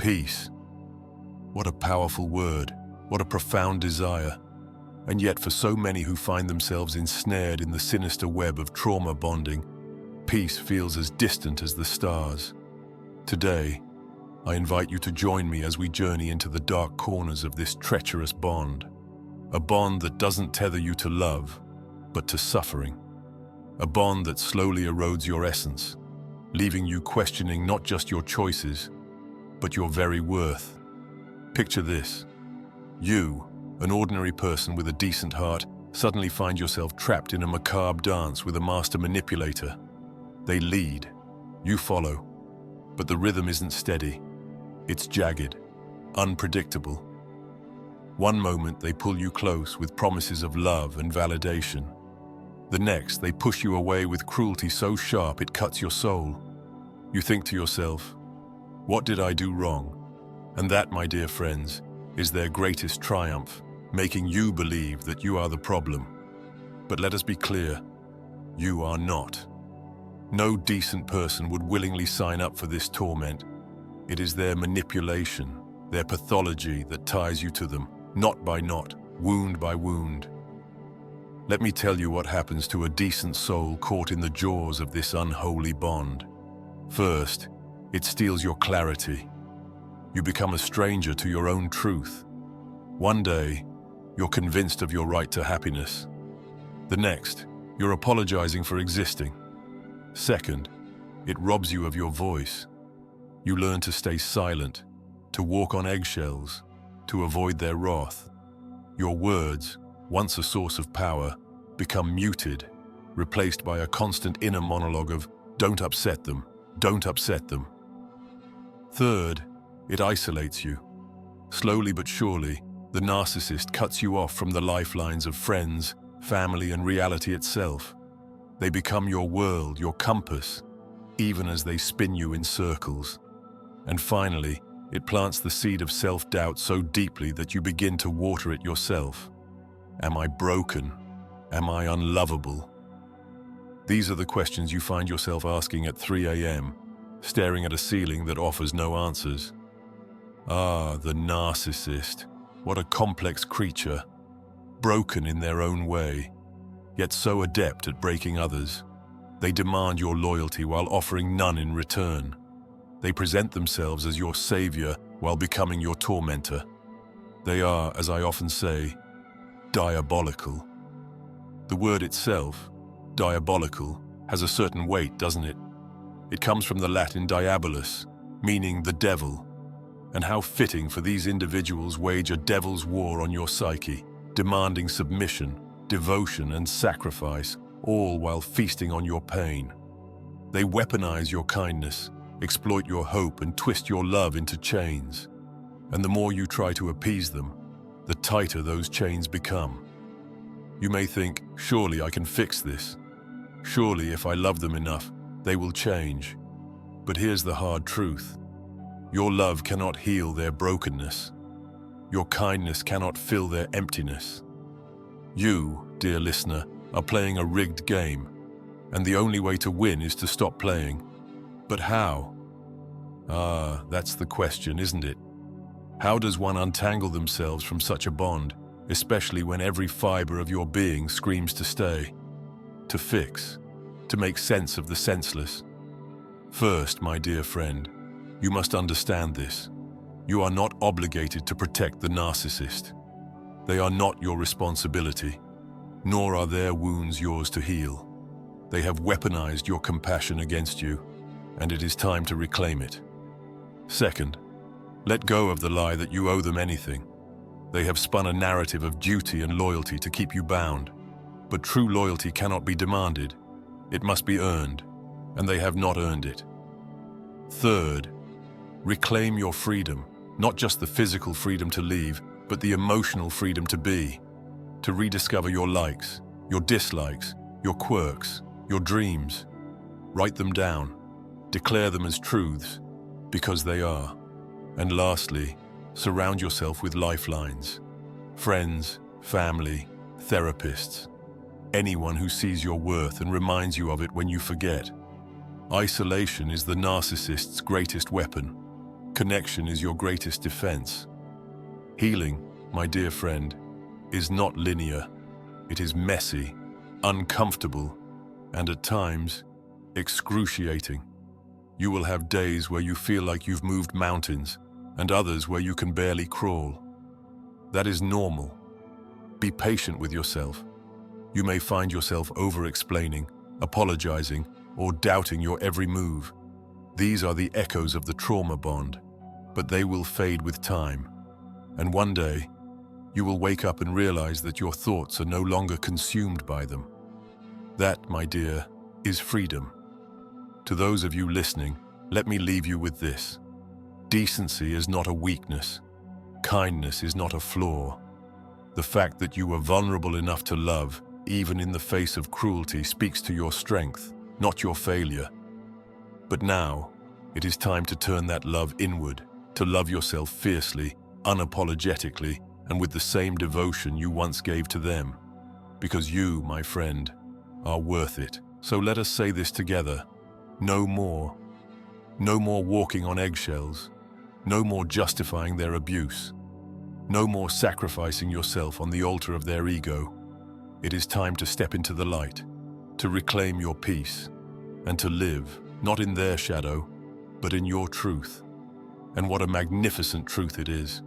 Peace. What a powerful word, what a profound desire. And yet for so many who find themselves ensnared in the sinister web of trauma bonding, peace feels as distant as the stars. Today, I invite you to join me as we journey into the dark corners of this treacherous bond. A bond that doesn't tether you to love, but to suffering. A bond that slowly erodes your essence, leaving you questioning not just your choices, but your very worth. Picture this. You, an ordinary person with a decent heart, suddenly find yourself trapped in a macabre dance with a master manipulator. They lead, you follow, but the rhythm isn't steady. It's jagged, unpredictable. One moment they pull you close with promises of love and validation. The next they push you away with cruelty so sharp it cuts your soul. You think to yourself, what did I do wrong? And that, my dear friends, is their greatest triumph, making you believe that you are the problem. But let us be clear, you are not. No decent person would willingly sign up for this torment. It is their manipulation, their pathology that ties you to them, knot by knot, wound by wound. Let me tell you what happens to a decent soul caught in the jaws of this unholy bond. First, it steals your clarity. You become a stranger to your own truth. One day, you're convinced of your right to happiness. The next, you're apologizing for existing. Second, it robs you of your voice. You learn to stay silent, to walk on eggshells, to avoid their wrath. Your words, once a source of power, become muted, replaced by a constant inner monologue of, don't upset them, don't upset them. Third, it isolates you. Slowly but surely, the narcissist cuts you off from the lifelines of friends, family, and reality itself. They become your world, your compass, even as they spin you in circles. And finally, it plants the seed of self-doubt so deeply that you begin to water it yourself. Am I broken? Am I unlovable? These are the questions you find yourself asking at 3 a.m., staring at a ceiling that offers no answers. Ah, the narcissist. What a complex creature. Broken in their own way, yet so adept at breaking others. They demand your loyalty while offering none in return. They present themselves as your savior while becoming your tormentor. They are, as I often say, diabolical. The word itself, diabolical, has a certain weight, doesn't it? It comes from the Latin diabolus, meaning the devil. And how fitting for these individuals wage a devil's war on your psyche, demanding submission, devotion, and sacrifice, all while feasting on your pain. They weaponize your kindness, exploit your hope, and twist your love into chains. And the more you try to appease them, the tighter those chains become. You may think, surely I can fix this. Surely if I love them enough, they will change. But here's the hard truth. Your love cannot heal their brokenness. Your kindness cannot fill their emptiness. You, dear listener, are playing a rigged game, and the only way to win is to stop playing. But how? Ah, that's the question, isn't it? How does one untangle themselves from such a bond, especially when every fiber of your being screams to stay, to fix, to make sense of the senseless? First, my dear friend, you must understand this. You are not obligated to protect the narcissist. They are not your responsibility, nor are their wounds yours to heal. They have weaponized your compassion against you, and it is time to reclaim it. Second, let go of the lie that you owe them anything. They have spun a narrative of duty and loyalty to keep you bound. But true loyalty cannot be demanded. It must be earned, and they have not earned it. Third, reclaim your freedom, not just the physical freedom to leave, but the emotional freedom to be, to rediscover your likes, your dislikes, your quirks, your dreams. Write them down, declare them as truths, because they are. And lastly, surround yourself with lifelines. Friends, family, therapists, anyone who sees your worth and reminds you of it when you forget. Isolation is the narcissist's greatest weapon. Connection is your greatest defense. Healing, my dear friend, is not linear. It is messy, uncomfortable, and at times, excruciating. You will have days where you feel like you've moved mountains, and others where you can barely crawl. That is normal. Be patient with yourself. You may find yourself over-explaining, apologizing, or doubting your every move. These are the echoes of the trauma bond, but they will fade with time. And one day, you will wake up and realize that your thoughts are no longer consumed by them. That, my dear, is freedom. To those of you listening, let me leave you with this. Decency is not a weakness. Kindness is not a flaw. The fact that you were vulnerable enough to love, even in the face of cruelty, speaks to your strength, not your failure. But now, it is time to turn that love inward, to love yourself fiercely, unapologetically, and with the same devotion you once gave to them. Because you, my friend, are worth it. So let us say this together. No more. No more walking on eggshells. No more justifying their abuse. No more sacrificing yourself on the altar of their ego. It is time to step into the light, to reclaim your peace, and to live, not in their shadow, but in your truth. And what a magnificent truth it is.